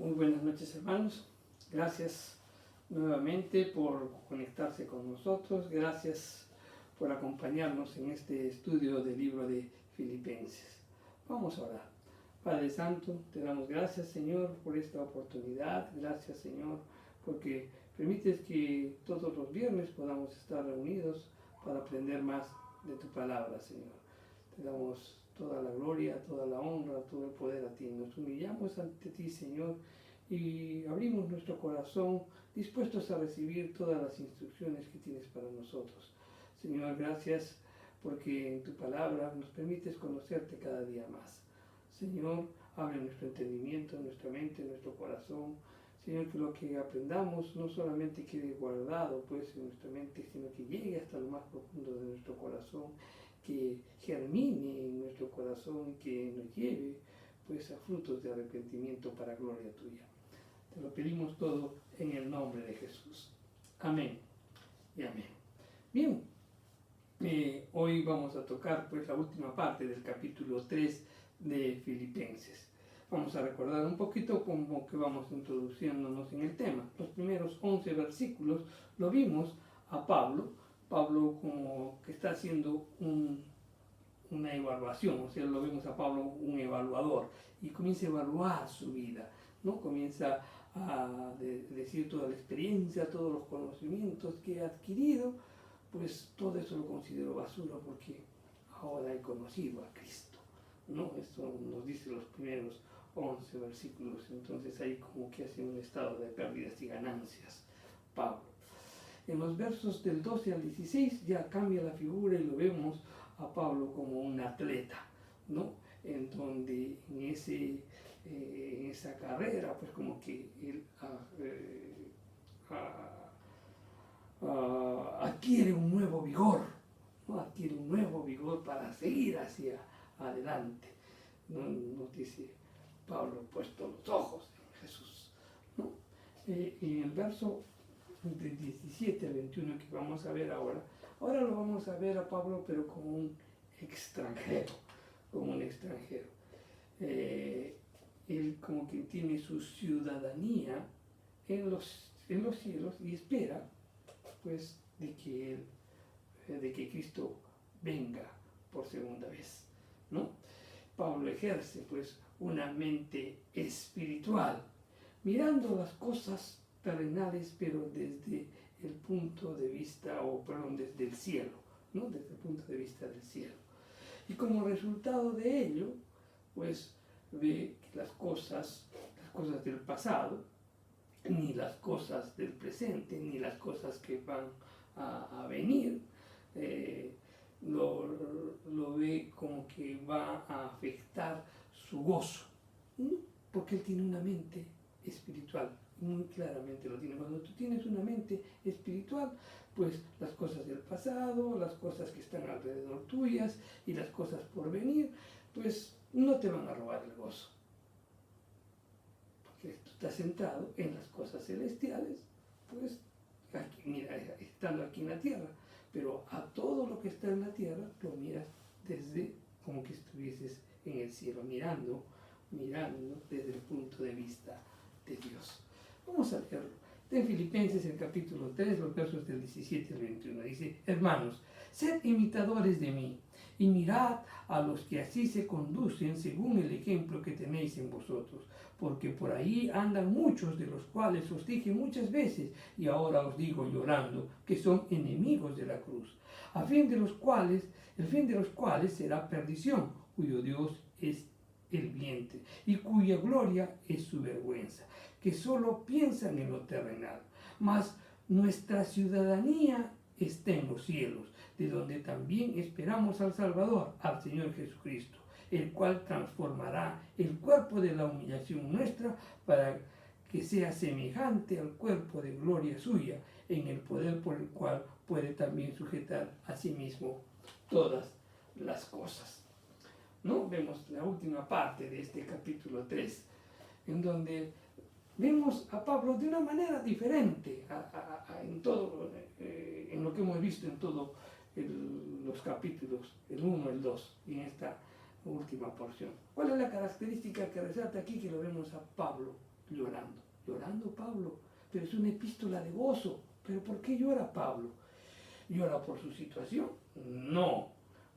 Muy buenas noches, hermanos. Gracias nuevamente por conectarse con nosotros. Gracias por acompañarnos en este estudio del libro de Filipenses. Vamos a orar. Padre Santo, te damos gracias, Señor, por esta oportunidad. Gracias, Señor, porque permites que todos los viernes podamos estar reunidos para aprender más de tu palabra, Señor. Te damos toda la gloria, toda la honra, todo el poder a ti. Nos humillamos ante ti, Señor, y abrimos nuestro corazón dispuestos a recibir todas las instrucciones que tienes para nosotros. Señor, gracias porque en tu palabra nos permites conocerte cada día más. Señor, abre nuestro entendimiento, nuestra mente, nuestro corazón. Señor, que lo que aprendamos no solamente quede guardado pues en nuestra mente, sino que llegue hasta lo más profundo de nuestro corazón, que germine en nuestro corazón, que nos lleve pues a frutos de arrepentimiento para gloria tuya. Te lo pedimos todo en el nombre de Jesús. Amén y amén. Bien, hoy vamos a tocar pues la última parte del capítulo 3 de Filipenses. Vamos a recordar un poquito como que vamos introduciéndonos en el tema. Los primeros 11 versículos lo vimos a Pablo como que está haciendo una evaluación, o sea, lo vemos a Pablo un evaluador, y comienza a evaluar su vida, ¿no? Comienza a decir toda la experiencia, todos los conocimientos que ha adquirido, pues todo eso lo considero basura porque ahora he conocido a Cristo, ¿no? Esto nos dice los primeros 11 versículos, entonces ahí como que hace un estado de pérdidas y ganancias Pablo. En los versos del 12 al 16 ya cambia la figura y lo vemos a Pablo como un atleta, ¿no? En donde en esa carrera, pues como que él adquiere un nuevo vigor, ¿no? Adquiere un nuevo vigor para seguir hacia adelante, ¿no? Nos dice Pablo, puesto los ojos en Jesús, ¿no? En el verso de 17 al 21 que vamos a ver ahora lo vamos a ver a Pablo pero como un extranjero, él como que tiene su ciudadanía en los cielos y espera pues de que Cristo venga por segunda vez, ¿no? Pablo ejerce pues una mente espiritual, mirando las cosas terrenales, pero desde el punto de vista, desde el cielo, ¿no? Desde el punto de vista del cielo. Y como resultado de ello, pues ve que las cosas del pasado, ni las cosas del presente, ni las cosas que van a venir, lo ve como que va a afectar su gozo, ¿no? Porque él tiene una mente espiritual, muy claramente lo tiene. Cuando tú tienes una mente espiritual, pues las cosas del pasado, las cosas que están alrededor tuyas y las cosas por venir, pues no te van a robar el gozo. Porque tú estás centrado en las cosas celestiales, pues aquí, mira, estando aquí en la tierra, pero a todo lo que está en la tierra lo miras desde como que estuvieses en el cielo, mirando desde el punto de vista de Dios. Vamos a leerlo. En Filipenses, el capítulo 3, los versos del 17 al 21, dice: hermanos, sed imitadores de mí, y mirad a los que así se conducen según el ejemplo que tenéis en vosotros, porque por ahí andan muchos, de los cuales os dije muchas veces, y ahora os digo llorando, que son enemigos de la cruz, el fin de los cuales será perdición, cuyo Dios es el vientre, y cuya gloria es su vergüenza, que solo piensan en lo terrenal. Mas nuestra ciudadanía está en los cielos, de donde también esperamos al Salvador, al Señor Jesucristo, el cual transformará el cuerpo de la humillación nuestra para que sea semejante al cuerpo de gloria suya, en el poder por el cual puede también sujetar a sí mismo todas las cosas. ¿No? Vemos la última parte de este capítulo 3, en donde vemos a Pablo de una manera diferente en lo que hemos visto en todos los capítulos, el 1, el 2, y en esta última porción. ¿Cuál es la característica que resalta aquí que lo vemos a Pablo llorando. Llorando Pablo, pero es una epístola de gozo. ¿Pero por qué llora Pablo? ¿Llora por su situación? No.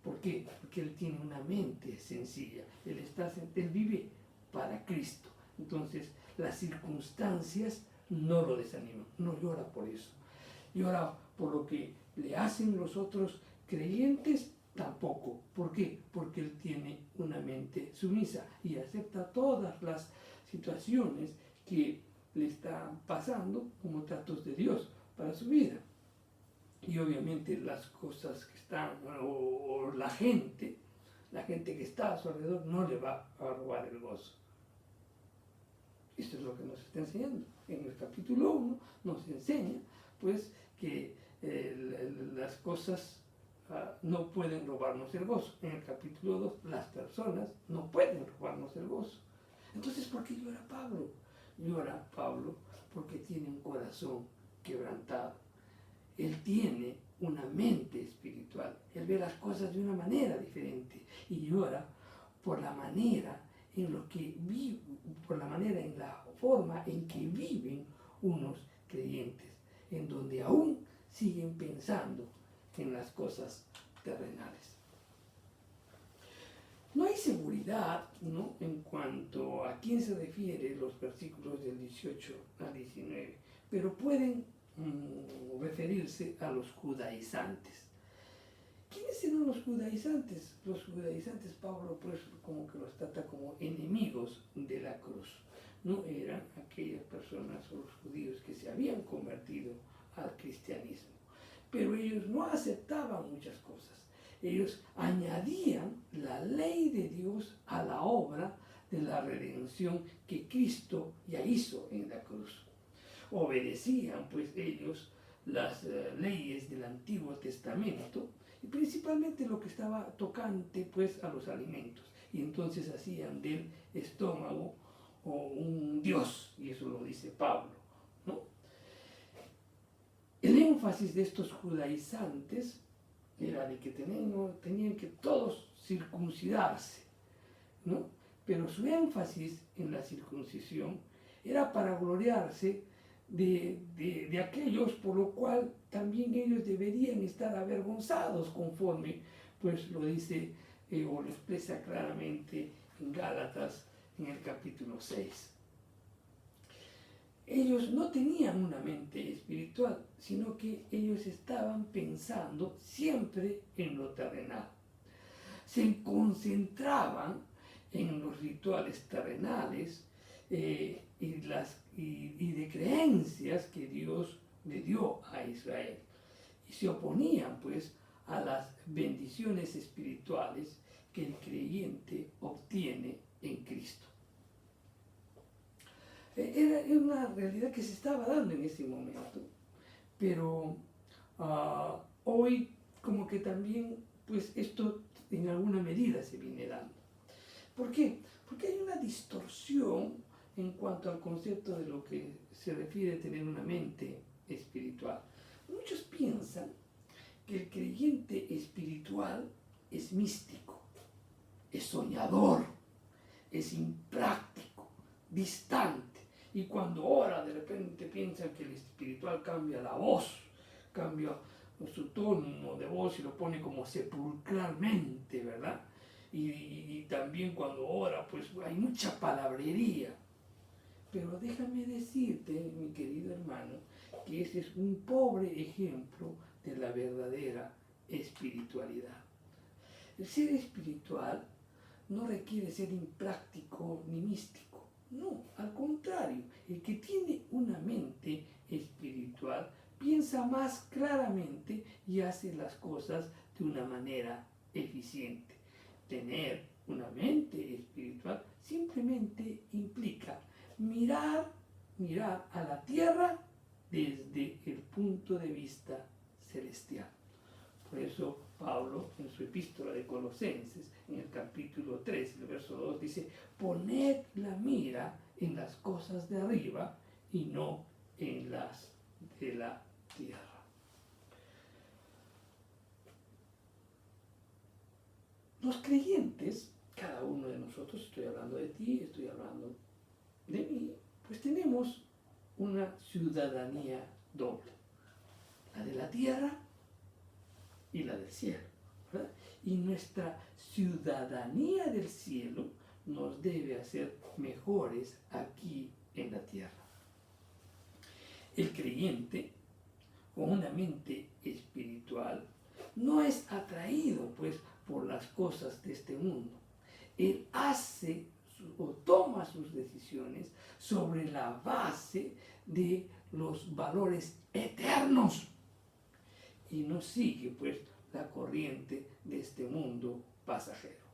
¿Por qué? Porque él tiene una mente sencilla. Él vive para Cristo. Entonces, las circunstancias no lo desaniman. No llora por eso. Llora por lo que le hacen los otros creyentes, tampoco. ¿Por qué? Porque él tiene una mente sumisa y acepta todas las situaciones que le están pasando como tratos de Dios para su vida. Y obviamente las cosas que están, o la gente que está a su alrededor no le va a robar el gozo. Esto es lo que nos está enseñando. En el capítulo 1 nos enseña pues que las cosas no pueden robarnos el gozo. En el capítulo 2 las personas no pueden robarnos el gozo. Entonces, ¿por qué llora Pablo? Llora Pablo porque tiene un corazón quebrantado. Él tiene una mente espiritual. Él ve las cosas de una manera diferente y llora por la manera en lo que vive, por la manera en la forma en que viven unos creyentes, en donde aún siguen pensando en las cosas terrenales. No hay seguridad, ¿no?, en cuanto a quién se refiere los versículos del 18 al 19, pero pueden referirse a los judaizantes. ¿Quiénes eran los judaizantes? Los judaizantes, Pablo pues como que los trata como enemigos de la cruz. No eran aquellas personas o los judíos que se habían convertido al cristianismo, pero ellos no aceptaban muchas cosas. Ellos añadían la ley de Dios a la obra de la redención que Cristo ya hizo en la cruz. Obedecían pues ellos las leyes del Antiguo Testamento y principalmente lo que estaba tocante pues a los alimentos, y entonces hacían del estómago un dios, y eso lo dice Pablo, ¿no? El énfasis de estos judaizantes era de que tenían que todos circuncidarse, ¿no? Pero su énfasis en la circuncisión era para gloriarse de aquellos por lo cual también ellos deberían estar avergonzados, conforme pues lo dice o lo expresa claramente en Gálatas en el capítulo 6. Ellos no tenían una mente espiritual, sino que ellos estaban pensando siempre en lo terrenal. Se concentraban en los rituales terrenales y de creencias que Dios le dio a Israel. Y se oponían pues a las bendiciones espirituales que el creyente obtiene en Cristo. Era una realidad que se estaba dando en ese momento, pero hoy como que también pues esto en alguna medida se viene dando. ¿Por qué? Porque hay una distorsión en cuanto al concepto de lo que se refiere a tener una mente espiritual. Muchos piensan que el creyente espiritual es místico, es soñador, es impráctico, distante. Y cuando ora, de repente piensan que el espiritual cambia la voz, cambia su tono de voz y lo pone como sepulcralmente, ¿verdad? Y también cuando ora, pues hay mucha palabrería. Pero déjame decirte, mi querido hermano, que ese es un pobre ejemplo de la verdadera espiritualidad. El ser espiritual no requiere ser impráctico ni místico. No, al contrario, el que tiene una mente espiritual piensa más claramente y hace las cosas de una manera eficiente. Tener una mente espiritual simplemente implica mirar a la tierra desde el punto de vista celestial. Por eso Pablo, en su epístola de Colosenses, en el capítulo 3, el verso 2, dice: poned la mira en las cosas de arriba y no en las de la tierra. Los creyentes, cada uno de nosotros, estoy hablando de ti, estoy hablando de mí, pues tenemos una ciudadanía doble, la de la tierra y la del cielo, ¿verdad? Y nuestra ciudadanía del cielo nos debe hacer mejores aquí en la tierra. El creyente con una mente espiritual no es atraído pues por las cosas de este mundo. Él hace o toma sus decisiones sobre la base de los valores eternos y no sigue pues la corriente de este mundo pasajero.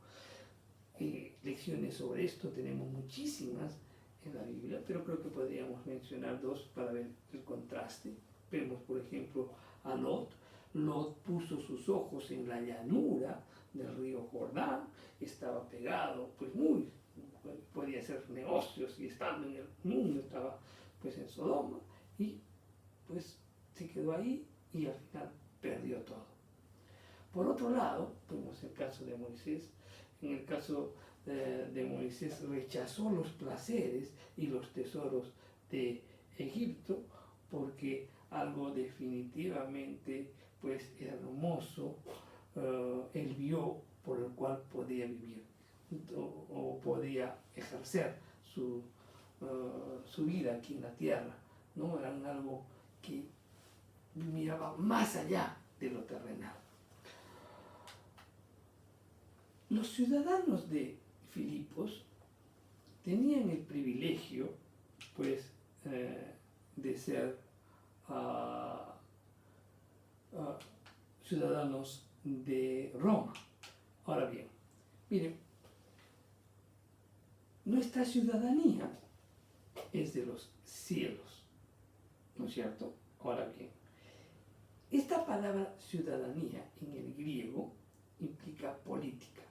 Lecciones sobre esto tenemos muchísimas en la Biblia, pero creo que podríamos mencionar dos para ver el contraste. Vemos, por ejemplo, a Lot. Lot puso sus ojos en la llanura del río Jordán, estaba pegado, pues podía hacer negocios y estando en el mundo, estaba pues en Sodoma y pues se quedó ahí y al final perdió todo. Por otro lado, vemos el caso de Moisés. En el caso de Moisés rechazó los placeres y los tesoros de Egipto porque algo definitivamente pues hermoso él vio por el cual podía vivir o podía ejercer su vida aquí en la tierra, ¿no? Era algo que miraba más allá de lo terrenal. Los ciudadanos de Filipos tenían el privilegio pues de ser ciudadanos de Roma. Ahora bien, miren, nuestra ciudadanía es de los cielos, ¿no es cierto? Ahora bien, esta palabra ciudadanía en el griego implica política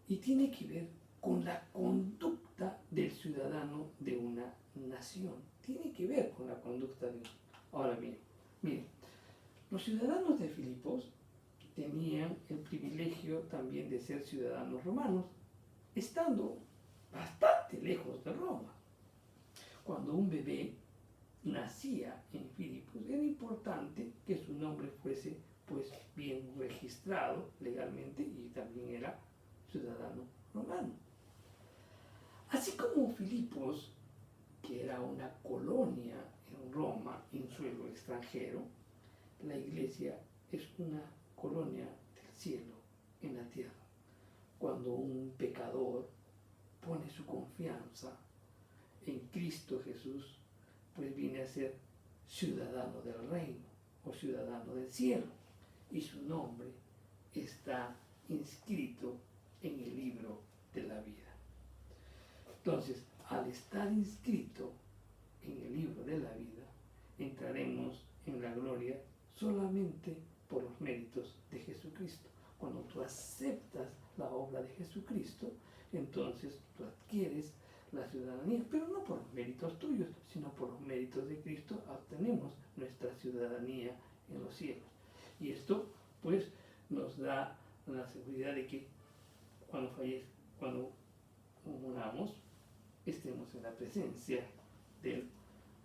y tiene que ver con la conducta del ciudadano de una nación. Tiene que ver con la conducta de una. Ahora bien, miren, los ciudadanos de Filipos tenían el privilegio también de ser ciudadanos romanos, estando bastante lejos de Roma. Cuando un bebé nacía en Filipos, era importante que su nombre fuese pues bien registrado legalmente y también era ciudadano romano. Así como Filipos, que era una colonia en Roma, en suelo extranjero, la iglesia es una colonia del cielo en la tierra. Cuando un pecador pone su confianza en Cristo Jesús, pues viene a ser ciudadano del reino o ciudadano del cielo y su nombre está inscrito en el libro de la vida. Entonces, al estar inscrito en el libro de la vida, entraremos en la gloria solamente por los méritos de Jesucristo. Cuando tú aceptas la obra de Jesucristo, entonces tú adquieres la ciudadanía, pero no por los méritos tuyos, sino por los méritos de Cristo obtenemos nuestra ciudadanía en los cielos. Y esto, pues, nos da la seguridad de que cuando muramos, estemos en la presencia del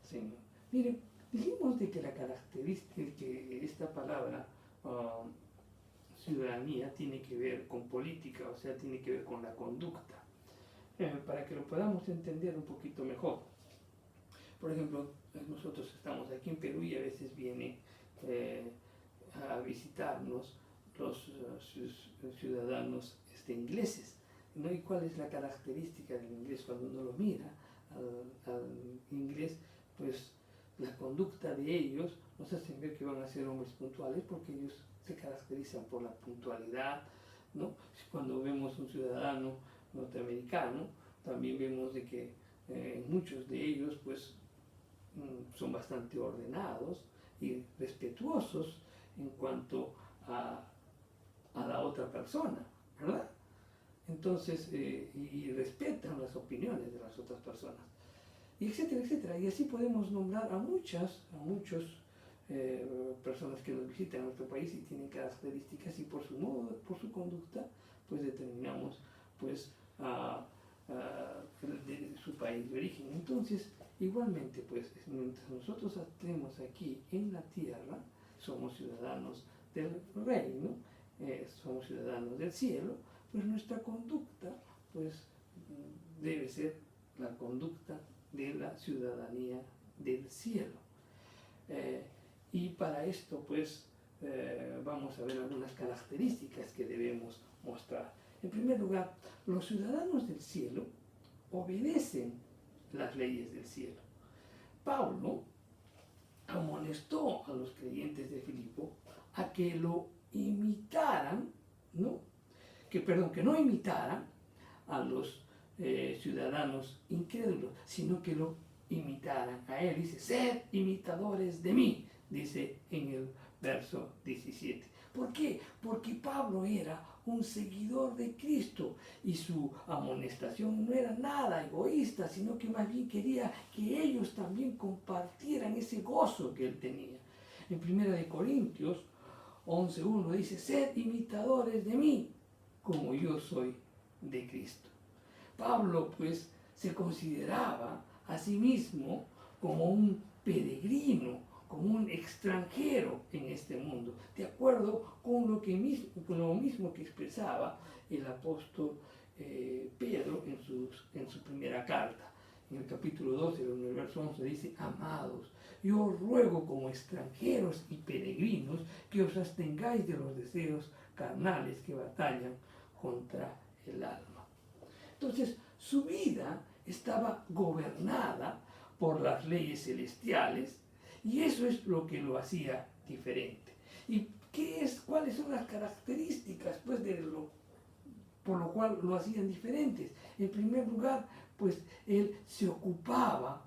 Señor. Miren, dijimos de que la característica, que esta palabra ciudadanía tiene que ver con política, o sea, tiene que ver con la conducta. Para que lo podamos entender un poquito mejor. Por ejemplo, nosotros estamos aquí en Perú y a veces vienen a visitarnos los ciudadanos ingleses, ¿no? ¿Y cuál es la característica del inglés? Cuando uno lo mira al inglés, pues la conducta de ellos nos hacen ver que van a ser hombres puntuales porque ellos se caracterizan por la puntualidad, ¿no? Cuando vemos un ciudadano norteamericano, también vemos de que muchos de ellos pues son bastante ordenados y respetuosos en cuanto a la otra persona, ¿verdad? Entonces, y respetan las opiniones de las otras personas, y etcétera, etcétera. Y así podemos nombrar a muchos personas que nos visitan en nuestro país y tienen características y por su modo, por su conducta, pues determinamos pues de su país de origen. Entonces, Igualmente, pues, mientras nosotros estemos aquí en la tierra, somos ciudadanos del reino, somos ciudadanos del cielo, pues nuestra conducta, pues, debe ser la conducta de la ciudadanía del cielo. Y para esto, pues, vamos a ver algunas características que debemos mostrar. En primer lugar, los ciudadanos del cielo obedecen las leyes del cielo. Pablo amonestó a los creyentes de Filipo a que lo imitaran, ¿no? Que no imitaran a los ciudadanos incrédulos, sino que lo imitaran a él. Dice, sed imitadores de mí, dice en el verso 17. ¿Por qué? Porque Pablo era un seguidor de Cristo y su amonestación no era nada egoísta, sino que más bien quería que ellos también compartieran ese gozo que él tenía. En 1 Corintios 11:1 dice, sed imitadores de mí, como yo soy de Cristo. Pablo, pues, se consideraba a sí mismo como un peregrino, como un extranjero en este mundo, de acuerdo con lo mismo que expresaba el apóstol Pedro en su primera carta. En el capítulo 12, en el verso 11, dice, amados, yo os ruego como extranjeros y peregrinos que os abstengáis de los deseos carnales que batallan contra el alma. Entonces, su vida estaba gobernada por las leyes celestiales y eso es lo que lo hacía diferente. ¿Y cuáles son las características, pues, por lo cual lo hacían diferentes? En primer lugar, pues, él se ocupaba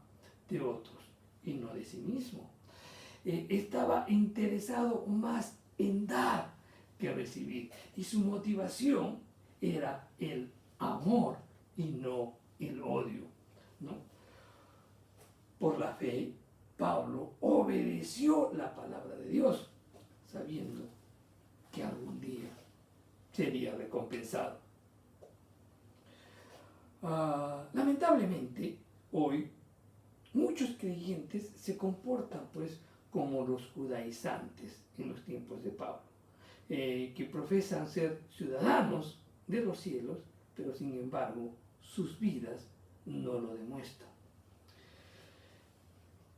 de otros y no de sí mismo. Estaba interesado más en dar que recibir y su motivación era el amor y no el odio, ¿no? Por la fe, Pablo obedeció la palabra de Dios, sabiendo que algún día sería recompensado. Lamentablemente, hoy, muchos creyentes se comportan, pues, como los judaizantes en los tiempos de Pablo, que profesan ser ciudadanos de los cielos, pero sin embargo sus vidas no lo demuestran.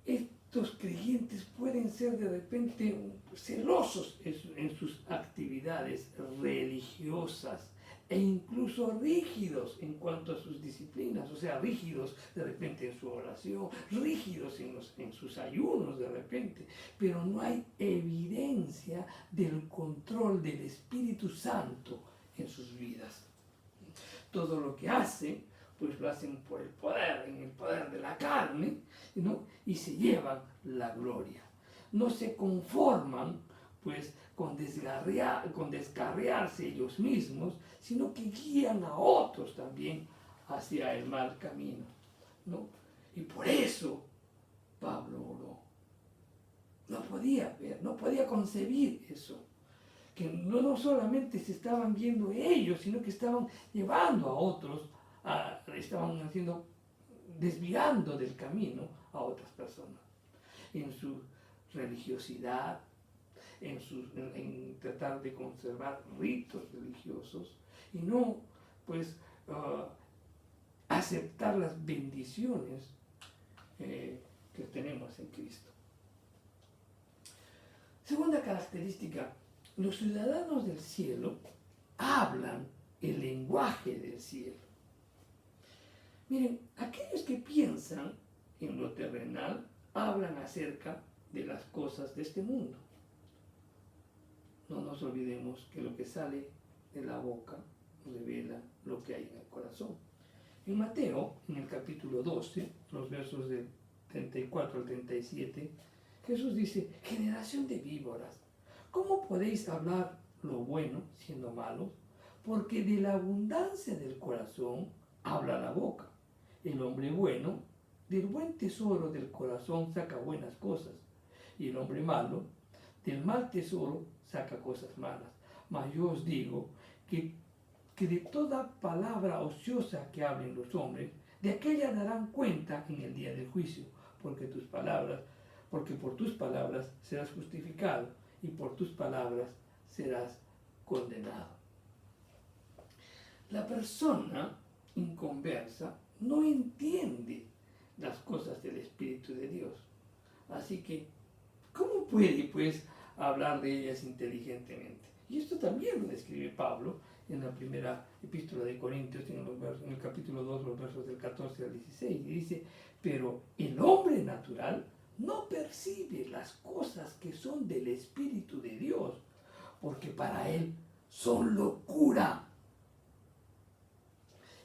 Estos creyentes pueden ser de repente celosos en sus actividades religiosas e incluso rígidos en cuanto a sus disciplinas, o sea, rígidos de repente en su oración, rígidos en sus ayunos de repente, pero no hay evidencia del control del Espíritu Santo en sus vidas. Todo lo que hacen, pues lo hacen por el poder, en el poder de la carne, ¿no? Y se llevan la gloria. No se conforman, pues, con descarriarse ellos mismos, sino que guían a otros también hacia el mal camino, ¿no? Y por eso Pablo oró. No podía ver, no podía concebir eso. Que no solamente se estaban viendo ellos, sino que estaban llevando a otros, estaban desviando del camino a otras personas. En su religiosidad, en tratar de conservar ritos religiosos y no, pues, aceptar las bendiciones que tenemos en Cristo. Segunda característica, los ciudadanos del cielo hablan el lenguaje del cielo. Miren, aquellos que piensan en lo terrenal hablan acerca de las cosas de este mundo. No nos olvidemos que lo que sale de la boca revela lo que hay en el corazón. En Mateo, en el capítulo 12, los versos del 34 al 37, Jesús dice, generación de víboras, ¿cómo podéis hablar lo bueno siendo malos? Porque de la abundancia del corazón habla la boca. El hombre bueno, del buen tesoro del corazón saca buenas cosas, y el hombre malo, del mal tesoro saca cosas malas. Mas yo os digo que de toda palabra ociosa que hablen los hombres, De aquella darán cuenta en el día del juicio, porque por tus palabras serás justificado y por tus palabras serás condenado. La persona inconversa no entiende las cosas del Espíritu de Dios. Así que, ¿cómo puede pues hablar de ellas inteligentemente? Y esto también lo describe Pablo en la primera epístola de Corintios, en el capítulo 2, los versos del 14 al 16, y dice: pero el hombre natural no percibe las cosas que son del Espíritu de Dios, porque para él son locura,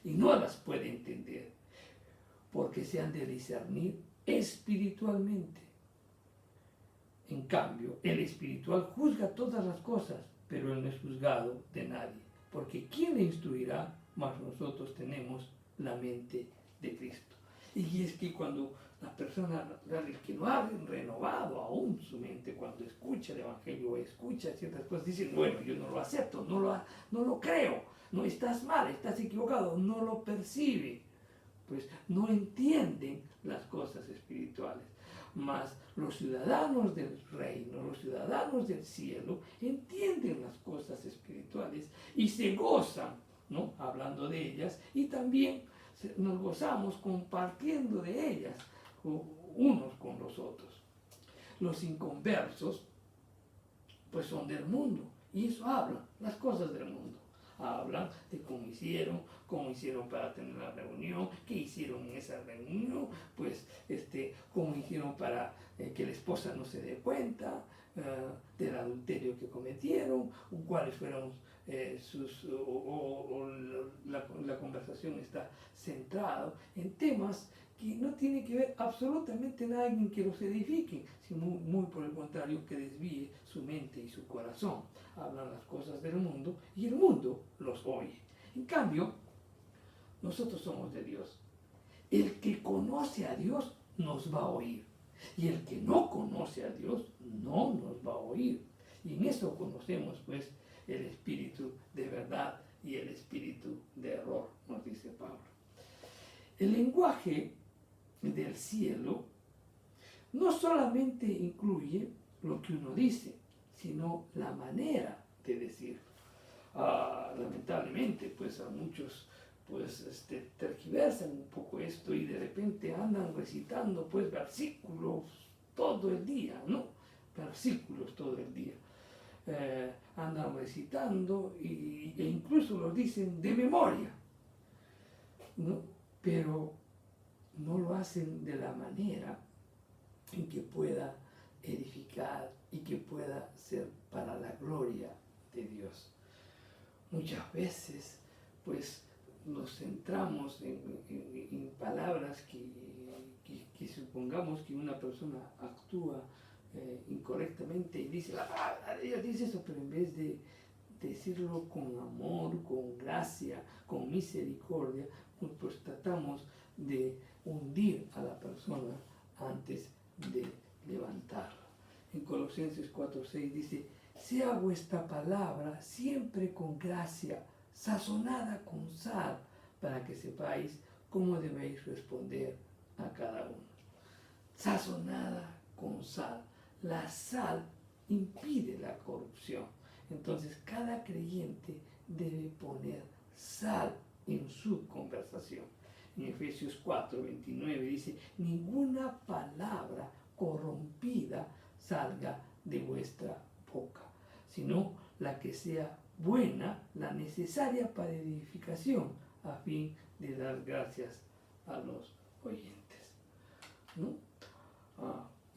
y no las puede entender, porque se han de discernir espiritualmente. En cambio, el espiritual juzga todas las cosas, pero él no es juzgado de nadie, porque ¿quién le instruirá? Mas nosotros tenemos la mente de Cristo. Y es que cuando la persona que no ha renovado aún su mente, cuando escucha el Evangelio o escucha ciertas cosas, dice: bueno, yo no lo acepto, no lo creo, no, estás mal, estás equivocado, no lo percibe. Pues no entienden las cosas espirituales. Mas los ciudadanos del reino, los ciudadanos del cielo, entienden las cosas espirituales y se gozan, ¿no?, hablando de ellas, y también nos gozamos compartiendo de ellas unos con los otros. Los inconversos pues son del mundo, y eso hablan las cosas del mundo. Hablan de cómo hicieron para tener la reunión, qué hicieron en esa reunión, pues cómo hicieron para que la esposa no se dé cuenta del adulterio que cometieron, cuáles fueron la conversación está centrada en temas que no tienen que ver absolutamente nada en que los edifiquen, sino muy por el contrario, que desvíe su mente y su corazón. Hablan las cosas del mundo y el mundo los oye. En cambio, nosotros somos de Dios. El que conoce a Dios nos va a oír, y el que no conoce a Dios no nos va a oír. Y en eso conocemos pues el espíritu de verdad y el espíritu de error, nos dice Pablo. El lenguaje del cielo no solamente incluye lo que uno dice, sino la manera de decirlo. Lamentablemente, pues a muchos pues tergiversan un poco esto y de repente andan recitando pues versículos todo el día, ¿no? Versículos todo el día. Andan recitando e incluso los dicen de memoria, ¿no? Pero no lo hacen de la manera en que pueda edificar y que pueda ser para la gloria de Dios. Muchas veces pues nos centramos en palabras que supongamos que una persona actúa incorrectamente y dice: Dios dice eso, pero en vez de decirlo con amor, con gracia, con misericordia, pues tratamos de hundir a la persona antes de levantarla. En Colosenses 4:6 dice: sea vuestra palabra siempre con gracia, sazonada con sal, para que sepáis cómo debéis responder a cada uno. Sazonada con sal. La sal impide la corrupción. Entonces cada creyente debe poner sal en su conversación. En Efesios 4:29 dice: ninguna palabra corrompida salga de vuestra boca, sino la que sea buena, la necesaria para edificación, a fin de dar gracias a los oyentes, ¿no?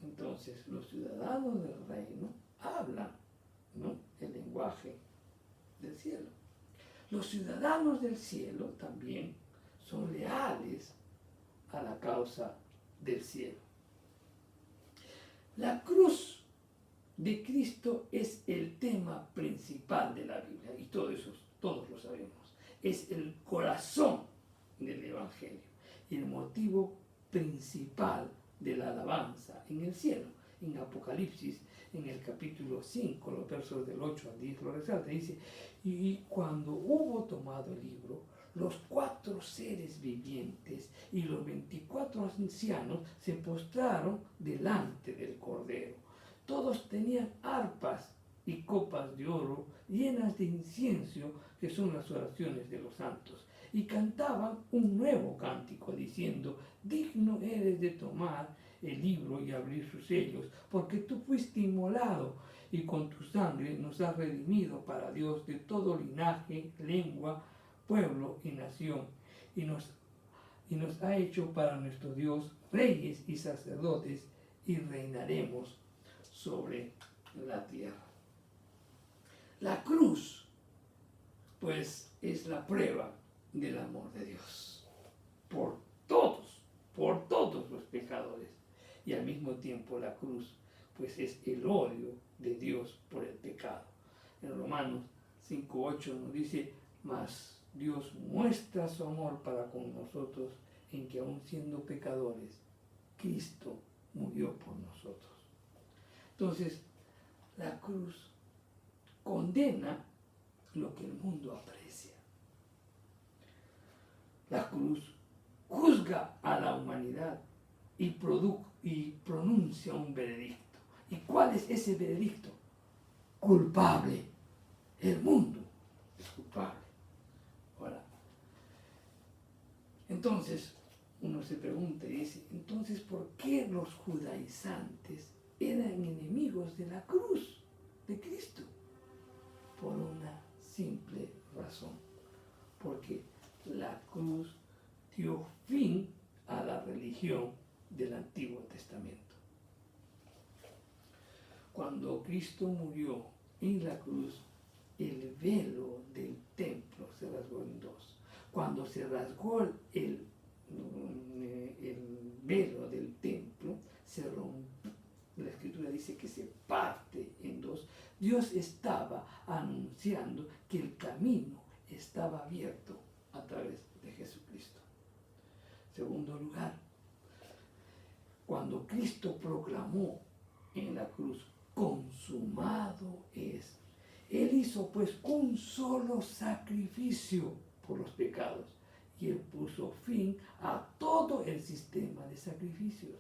Entonces los ciudadanos del reino hablan, ¿no?, el lenguaje del cielo. Los ciudadanos del cielo también son leales a la causa del cielo. La cruz de Cristo es el tema principal de la Biblia, y todos lo sabemos. Es el corazón del Evangelio y el motivo principal de la alabanza en el cielo. En Apocalipsis, en el capítulo 5, los versos del 8 al 10 lo resalta, dice: y cuando hubo tomado el libro, los 4 seres vivientes y los 24 ancianos se postraron delante del Cordero. Todos tenían arpas y copas de oro llenas de incienso, que son las oraciones de los santos, y cantaban un nuevo cántico diciendo: digno eres de tomar el libro y abrir sus sellos, porque tú fuiste inmolado y con tu sangre nos has redimido para Dios de todo linaje, lengua, pueblo y nación, y nos ha hecho para nuestro Dios reyes y sacerdotes, y reinaremos sobre la tierra. La cruz, pues, es la prueba del amor de Dios por todos los pecadores, y al mismo tiempo la cruz, pues, es el odio de Dios por el pecado. En Romanos 5:8 nos dice: mas Dios muestra su amor para con nosotros en que aun siendo pecadores, Cristo murió por nosotros. Entonces, la cruz condena lo que el mundo aprecia. La cruz juzga a la humanidad y pronuncia un veredicto. ¿Y cuál es ese veredicto? Culpable. El mundo es culpable. Ahora, entonces, uno se pregunta y dice: entonces, ¿por qué los judaizantes eran enemigos de la cruz de Cristo? Por una simple razón: porque la cruz dio fin a la religión del Antiguo Testamento. Cuando Cristo murió en la cruz, el velo del templo se rasgó en dos. Cuando se rasgó el velo del templo, se rompió. La Escritura dice que se parte en dos. Dios estaba anunciando que el camino estaba abierto a través de Jesucristo. Segundo lugar, cuando Cristo proclamó en la cruz: consumado es, Él hizo pues un solo sacrificio por los pecados, y Él puso fin a todo el sistema de sacrificios.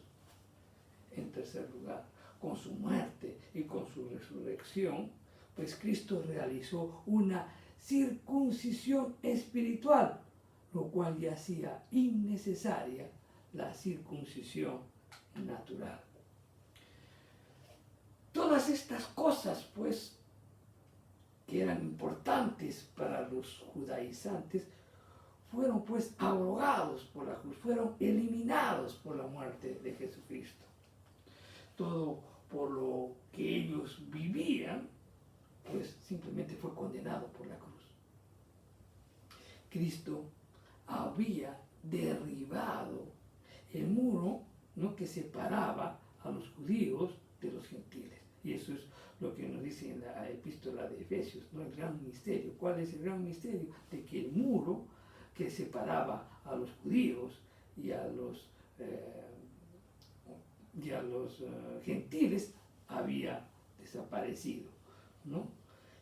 En tercer lugar, con su muerte y con su resurrección, pues Cristo realizó una circuncisión espiritual, lo cual ya hacía innecesaria la circuncisión natural. Todas estas cosas, pues, que eran importantes para los judaizantes, fueron pues abrogados por la cruz, fueron eliminados por la muerte de Jesucristo. Todo por lo que ellos vivían, pues simplemente fue condenado por la cruz. Cristo había derribado el muro, ¿no?, que separaba a los judíos de los gentiles. Y eso es lo que nos dice en la epístola de Efesios, ¿no?, el gran misterio. ¿Cuál es el gran misterio? De que el muro que separaba a los judíos y a los gentiles había desaparecido, ¿no?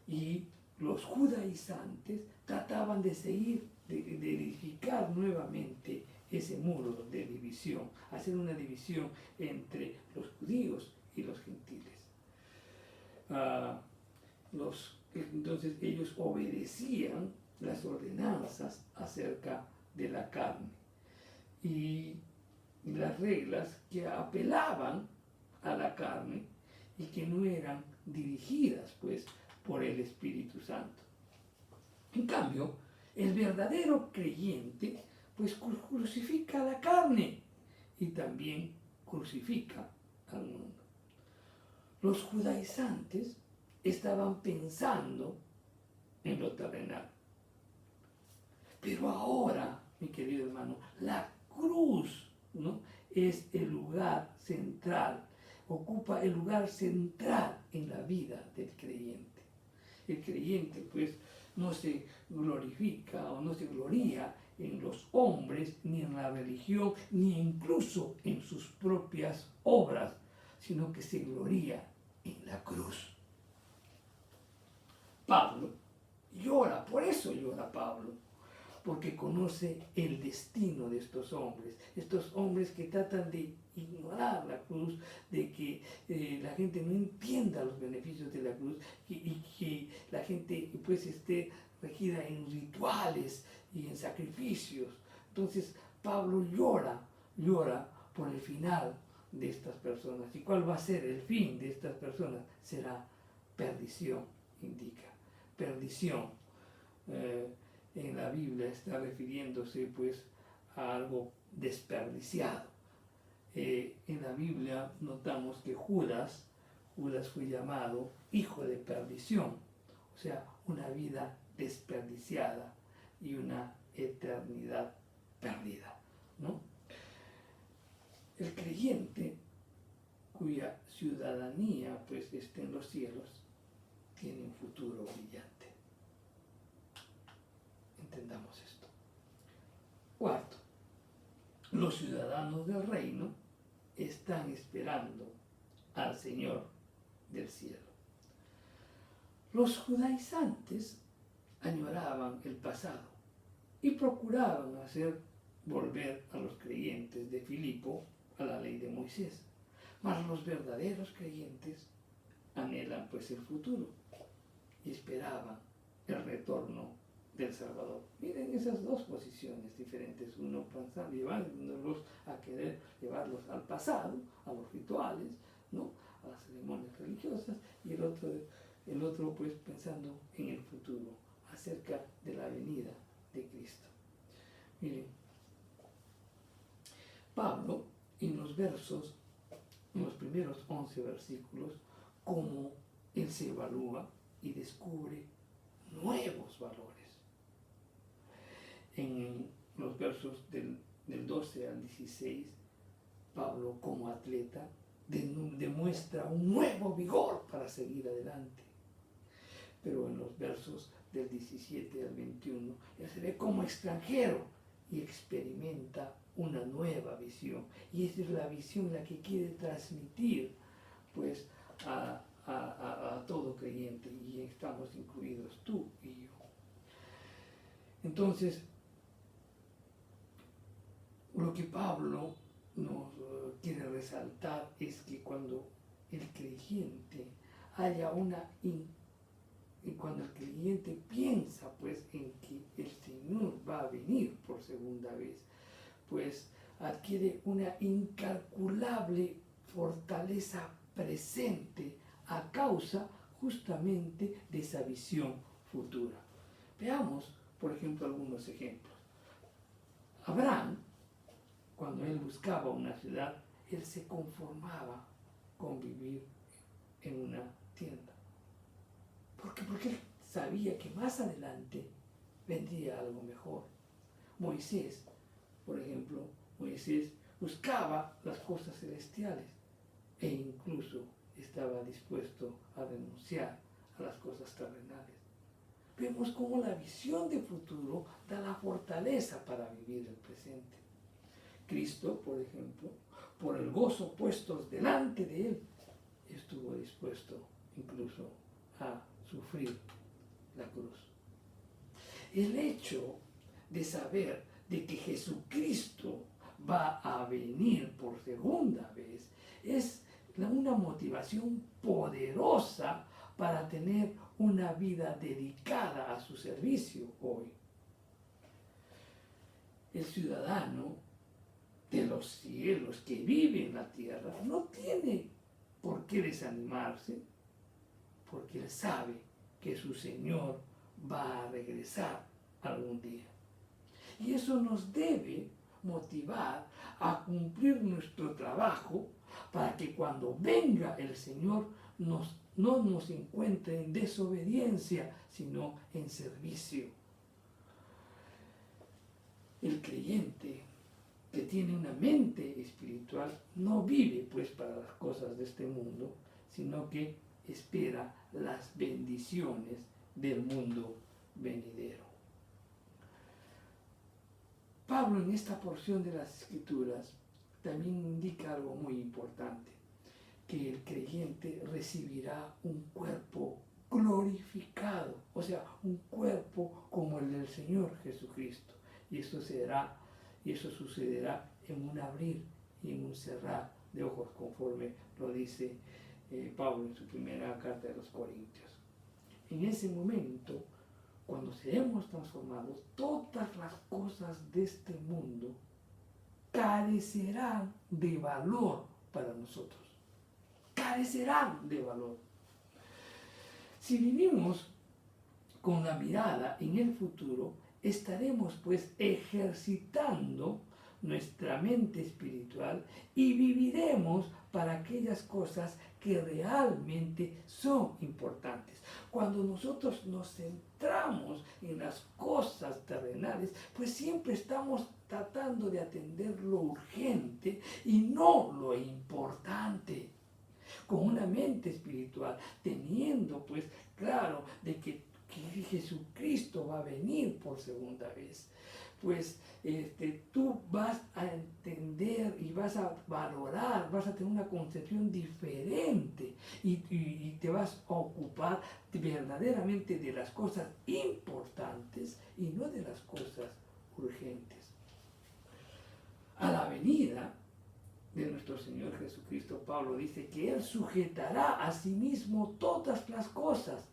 Y los judaizantes trataban de seguir, de edificar nuevamente ese muro de división, hacer una división entre los judíos y los gentiles. Entonces ellos obedecían las ordenanzas acerca de la carne y las reglas que apelaban a la carne y que no eran dirigidas pues por el Espíritu Santo. En cambio, el verdadero creyente pues crucifica la carne y también crucifica al mundo. Los judaizantes estaban pensando en lo terrenal. Pero ahora, mi querido hermano, la cruz, ¿no?, es el lugar central, ocupa el lugar central en la vida del creyente. El creyente, pues, no se glorifica o no se gloría en los hombres, ni en la religión, ni incluso en sus propias obras, sino que se gloría en la cruz. Pablo llora, por eso llora Pablo, porque conoce el destino de estos hombres que tratan de ignorar la cruz, de que la gente no entienda los beneficios de la cruz y que la gente pues esté regida en rituales y en sacrificios. Entonces Pablo llora por el final de estas personas. ¿Y cuál va a ser el fin de estas personas? Será perdición, indica. Perdición. En la Biblia está refiriéndose pues a algo desperdiciado. En la Biblia notamos que Judas fue llamado hijo de perdición, o sea, una vida desperdiciada y una eternidad perdida, ¿no? El creyente cuya ciudadanía pues esté en los cielos tiene un futuro brillante. Entendamos esto. Cuarto, los ciudadanos del reino están esperando al Señor del cielo. Los judaizantes añoraban el pasado y procuraban hacer volver a los creyentes de Filipo a la ley de Moisés. Mas los verdaderos creyentes anhelan pues el futuro y esperaban el retorno del Salvador. Miren esas dos posiciones diferentes, uno pensando llevándolos a querer llevarlos al pasado, a los rituales, ¿no?, a las ceremonias religiosas, y el otro pues pensando en el futuro, acerca de la venida de Cristo. Miren, Pablo en los primeros 11 versículos, cómo él se evalúa y descubre nuevos valores. En los versos del 12 al 16, Pablo como atleta demuestra un nuevo vigor para seguir adelante. Pero en los versos del 17 al 21, él se ve como extranjero y experimenta una nueva visión. Y esa es la visión la que quiere transmitir pues a todo creyente, y estamos incluidos tú y yo. Entonces, lo que Pablo nos quiere resaltar es que cuando el creyente cuando el creyente piensa pues en que el Señor va a venir por segunda vez, pues adquiere una incalculable fortaleza presente a causa justamente de esa visión futura. Veamos, por ejemplo, algunos ejemplos. Abraham, cuando él buscaba una ciudad, él se conformaba con vivir en una tienda. ¿Por qué? Porque él sabía que más adelante vendría algo mejor. Moisés, por ejemplo, buscaba las cosas celestiales e incluso estaba dispuesto a renunciar a las cosas terrenales. Vemos cómo la visión de futuro da la fortaleza para vivir el presente. Cristo, por ejemplo, por el gozo puestos delante de él, estuvo dispuesto incluso a sufrir la cruz. El hecho de saber de que Jesucristo va a venir por segunda vez es una motivación poderosa para tener una vida dedicada a su servicio hoy. El ciudadano de los cielos que vive en la tierra no tiene por qué desanimarse, porque él sabe que su Señor va a regresar algún día. Y eso nos debe motivar a cumplir nuestro trabajo para que cuando venga el Señor no nos encuentre en desobediencia, sino en servicio. El creyente que tiene una mente espiritual no vive pues para las cosas de este mundo, sino que espera las bendiciones del mundo venidero. Pablo en esta porción de las Escrituras también indica algo muy importante, que el creyente recibirá un cuerpo glorificado, o sea, un cuerpo como el del Señor Jesucristo. Y eso sucederá en un abrir y en un cerrar de ojos, conforme lo dice Pablo en su primera carta de los Corintios. En ese momento, cuando seremos transformados, todas las cosas de este mundo carecerán de valor para nosotros. Carecerán de valor. Si vivimos con la mirada en el futuro, estaremos pues ejercitando nuestra mente espiritual y viviremos para aquellas cosas que realmente son importantes. Cuando nosotros nos centramos en las cosas terrenales, pues siempre estamos tratando de atender lo urgente y no lo importante. Con una mente espiritual, teniendo pues claro de que Jesucristo va a venir por segunda vez, pues tú vas a entender y vas a valorar, vas a tener una concepción diferente y te vas a ocupar verdaderamente de las cosas importantes y no de las cosas urgentes. A la venida de nuestro Señor Jesucristo, Pablo dice que Él sujetará a sí mismo todas las cosas.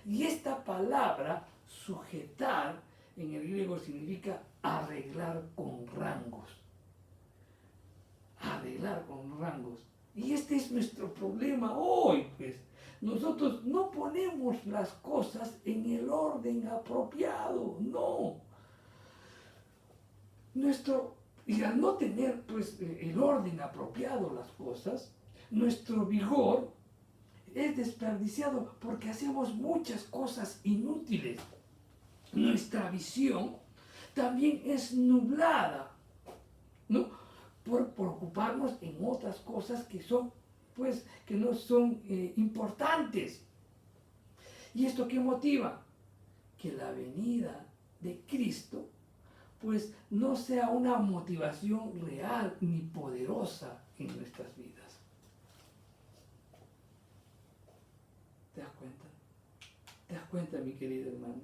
Y esta palabra, sujetar, en el griego significa arreglar con rangos. Arreglar con rangos. Y este es nuestro problema hoy, pues. Nosotros no ponemos las cosas en el orden apropiado, no. Y al no tener pues el orden apropiado las cosas, nuestro vigor es desperdiciado porque hacemos muchas cosas inútiles. Nuestra visión también es nublada, ¿no? Por ocuparnos en otras cosas que son, pues, que no son importantes. ¿Y esto qué motiva? Que la venida de Cristo pues no sea una motivación real ni poderosa en nuestras vidas. ¿Te das cuenta? ¿Te das cuenta, mi querido hermano?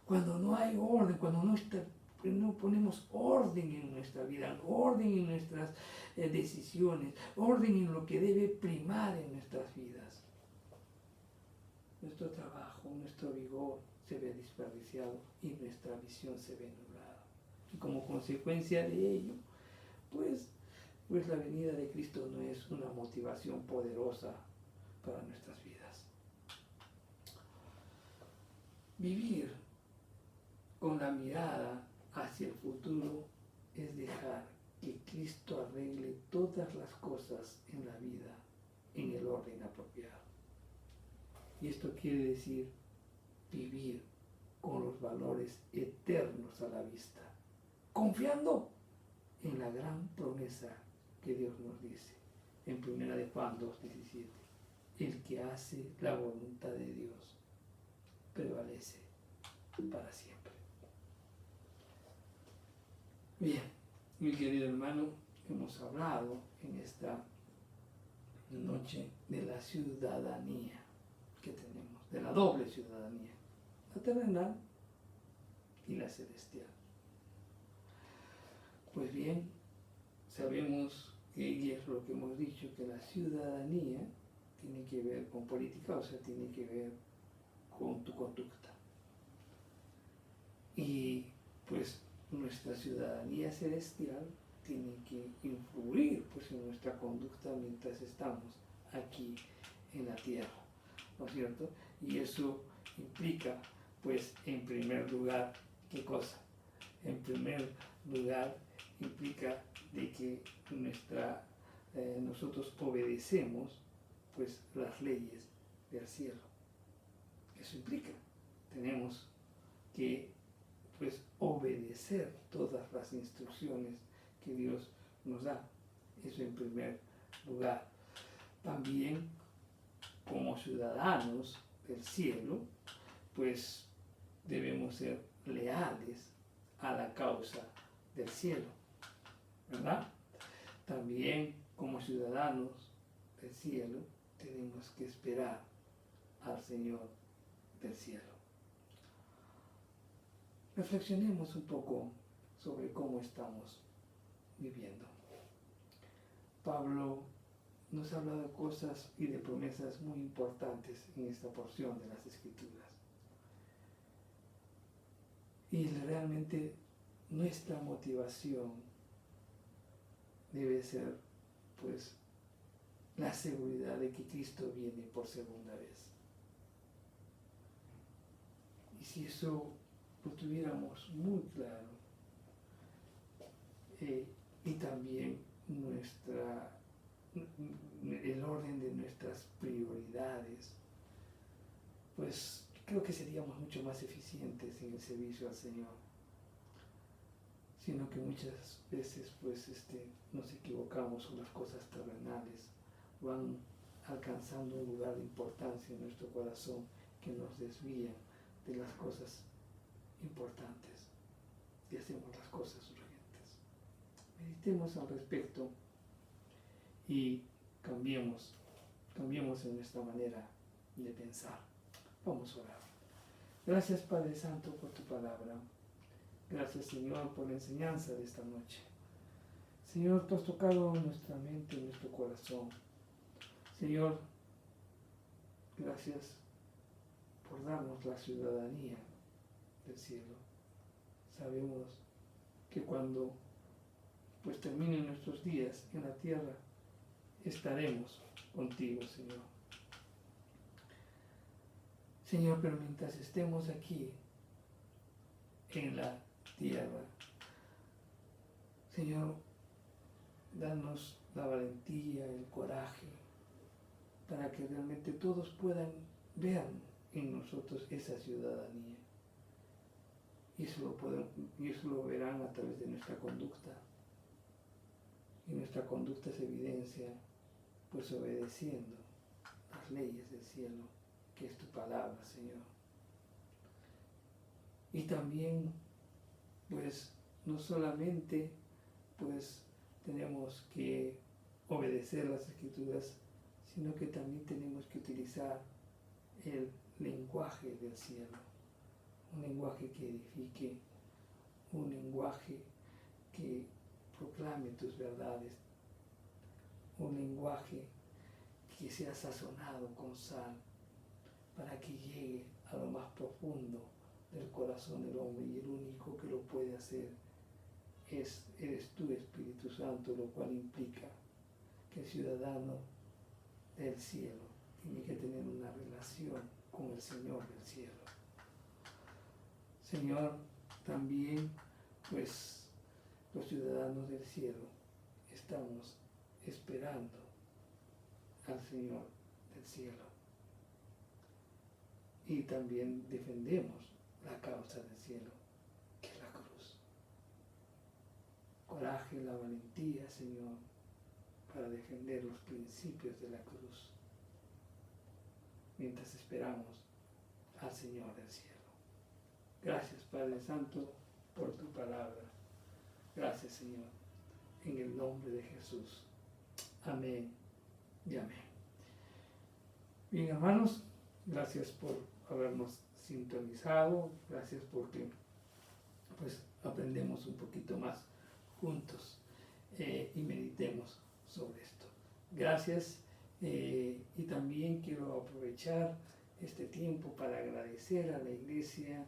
Cuando no hay orden, cuando no ponemos orden en nuestra vida, orden en nuestras decisiones, orden en lo que debe primar en nuestras vidas, nuestro trabajo, nuestro vigor se ve desperdiciado y nuestra visión se ve nublada. Y como consecuencia de ello, pues la venida de Cristo no es una motivación poderosa para nuestras vidas. Vivir con la mirada hacia el futuro es dejar que Cristo arregle todas las cosas en la vida en el orden apropiado. Y esto quiere decir vivir con los valores eternos a la vista, confiando en la gran promesa que Dios nos dice en 1 de Juan 2:17. El que hace la voluntad de Dios prevalece para siempre. Bien, mi querido hermano, hemos hablado en esta noche de la ciudadanía que tenemos, de la doble ciudadanía, la terrenal y la celestial. Pues bien, sabemos, y es lo que hemos dicho, que la ciudadanía tiene que ver con política, o sea, tiene que ver con tu conducta. Y pues nuestra ciudadanía celestial tiene que influir pues en nuestra conducta mientras estamos aquí en la tierra, ¿no es cierto? Y eso implica pues en primer lugar, ¿qué cosa? En primer lugar implica de que nosotros obedecemos pues las leyes del cielo. Eso implica, tenemos que pues obedecer todas las instrucciones que Dios nos da. Eso en primer lugar. También como ciudadanos del cielo, pues debemos ser leales a la causa del cielo, ¿verdad? También como ciudadanos del cielo tenemos que esperar al Señor del cielo. Reflexionemos un poco sobre cómo estamos viviendo. Pablo nos ha hablado de cosas y de promesas muy importantes en esta porción de las Escrituras. Y realmente nuestra motivación debe ser, pues, la seguridad de que Cristo viene por segunda vez. Y si eso lo tuviéramos muy claro, y también el orden de nuestras prioridades, pues creo que seríamos mucho más eficientes en el servicio al Señor. Sino que muchas veces pues nos equivocamos con las cosas terrenales, van alcanzando un lugar de importancia en nuestro corazón que nos desvían de las cosas importantes y hacemos las cosas urgentes. Meditemos al respecto y cambiemos en nuestra manera de pensar. Vamos a orar. Gracias, Padre Santo, por tu palabra. Gracias, Señor, por la enseñanza de esta noche. Señor, tú has tocado nuestra mente, nuestro corazón. Señor, gracias por darnos la ciudadanía del cielo. Sabemos que cuando pues terminen nuestros días en la tierra, estaremos contigo, Señor. Señor, pero mientras estemos aquí en la tierra, Señor, danos la valentía, el coraje, para que realmente todos puedan ver en nosotros esa ciudadanía. Y eso lo verán a través de nuestra conducta. Y nuestra conducta se evidencia pues obedeciendo las leyes del cielo, que es tu palabra, Señor. Y también pues no solamente pues tenemos que obedecer las Escrituras, sino que también tenemos que utilizar el lenguaje del cielo, un lenguaje que edifique, un lenguaje que proclame tus verdades, un lenguaje que sea sazonado con sal, para que llegue a lo más profundo del corazón del hombre, y el único que lo puede hacer eres tú, Espíritu Santo, lo cual implica que el ciudadano del cielo tiene que tener una relación con el Señor del cielo. Señor, también pues los ciudadanos del cielo estamos esperando al Señor del cielo y también defendemos la causa del cielo, que es la cruz. Coraje, la valentía, Señor, para defender los principios de la cruz mientras esperamos al Señor del cielo. Gracias, Padre Santo, por tu palabra. Gracias, Señor, en el nombre de Jesús. Amén y amén. Bien, hermanos, gracias por habernos sintonizado, gracias porque pues aprendemos un poquito más juntos y meditemos sobre esto. Gracias, y también quiero aprovechar este tiempo para agradecer a la iglesia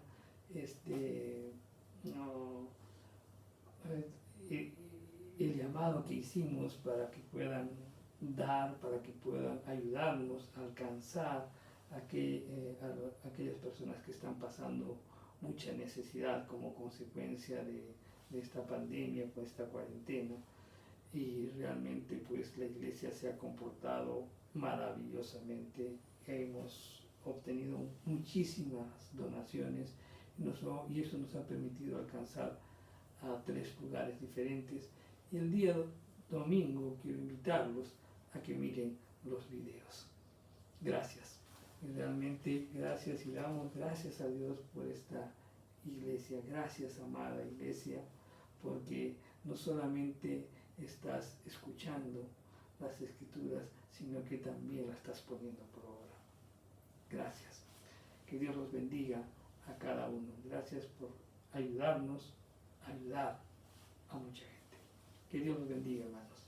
el llamado que hicimos para que puedan dar, para que puedan ayudarnos a alcanzar a aquellas personas que están pasando mucha necesidad como consecuencia de esta pandemia, con esta cuarentena. Y realmente pues la iglesia se ha comportado maravillosamente. Hemos obtenido muchísimas donaciones y eso nos ha permitido alcanzar a 3 lugares diferentes. Y el día domingo quiero invitarlos a que miren los videos. Gracias. Y realmente gracias, y damos gracias a Dios por esta iglesia. Gracias, amada iglesia, porque no solamente estás escuchando las Escrituras, sino que también las estás poniendo por obra. Gracias. Que Dios los bendiga a cada uno. Gracias por ayudarnos a ayudar a mucha gente. Que Dios los bendiga, hermanos.